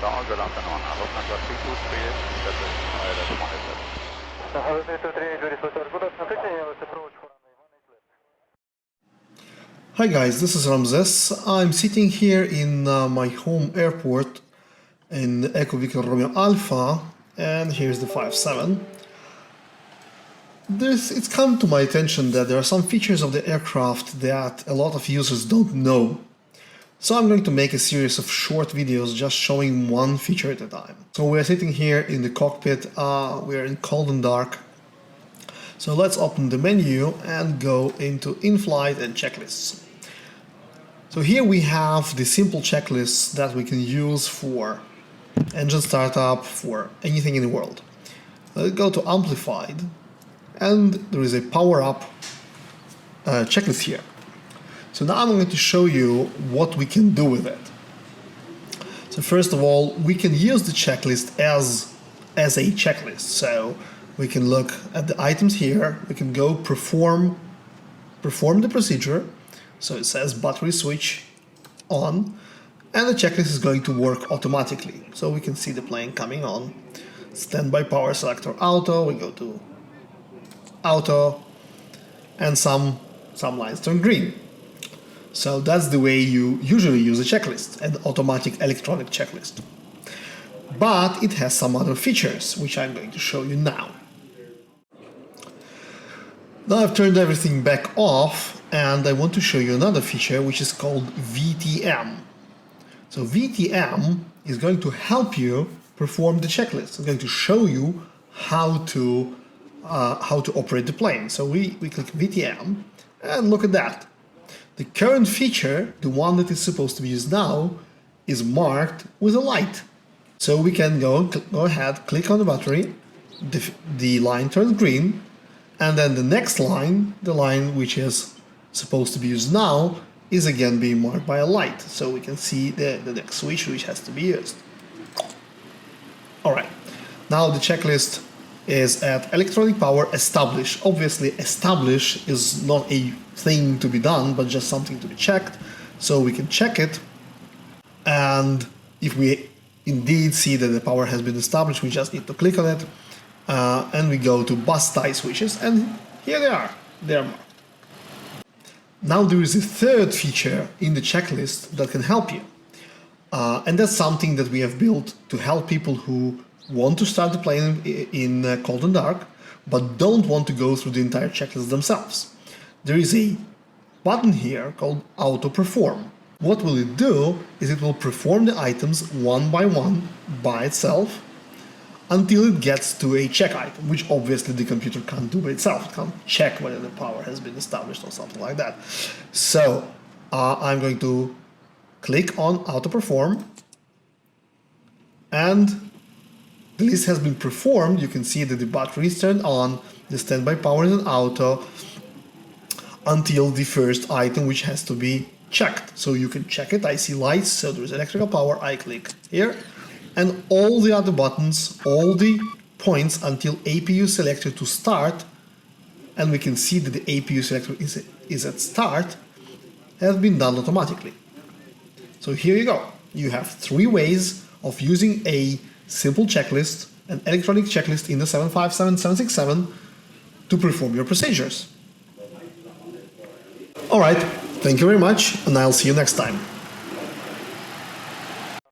good afternoon. Alpha Tango 323, that is ILS 187. Hi guys, this is Ramses. I'm sitting here in my home airport in Echo Victor Romeo Alpha, and here's the 57. It's come to my attention that there are some features of the aircraft that a lot of users don't know. So I'm going to make a series of short videos just showing one feature at a time. So we're sitting here in the cockpit, we're in cold and dark. So let's open the menu and go into in-flight and checklists. So here we have the simple checklists that we can use for engine startup, for anything in the world. Let's go to Amplified, and there is a power up checklist here. So now I'm going to show you what we can do with it. So first of all, we can use the checklist as a checklist. So we can look at the items here. We can go perform the procedure. So it says battery switch on, and the checklist is going to work automatically. So we can see the plane coming on. Standby power selector auto. We go to auto, and some lines turn green. So that's the way you usually use a checklist, an automatic electronic checklist. But it has some other features, which I'm going to show you now. Now I've turned everything back off, and I want to show you another feature, which is called VTM. So VTM is going to help you perform the checklist. It's going to show you how to operate the plane. So we click VTM, and look at that. The current feature, the one that is supposed to be used now, is marked with a light. So we can go ahead, click on the battery, the line turns green, and then the next line, the line which is supposed to be used now, is again being marked by a light. So we can see the next switch which has to be used. Alright, now the checklist is at electronic power establish. Obviously establish is not a thing to be done, but just something to be checked. So we can check it, and if we indeed see that the power has been established, we just need to click on it, and we go to bus tie switches, and here they are marked. Now there is a third feature in the checklist that can help you, and that's something that we have built to help people who want to start the plane in cold and dark, but don't want to go through the entire checklist themselves. There is a button here called Auto Perform. What will it do is it will perform the items one by one by itself until it gets to a check item, which obviously the computer can't do by itself. It can't check whether the power has been established or something like that. So I'm going to click on Auto Perform, and the list has been performed. You can see that the battery is turned on, the standby power is on auto, until the first item which has to be checked. So you can check it. I see lights, so there is electrical power. I click here, and all the other buttons, all the points until APU selector to start, and we can see that the APU selector is at start, have been done automatically. So here you go. You have three ways of using a simple checklist, an electronic checklist in the 757, 767 to perform your procedures. Alright, thank you very much, and I'll see you next time.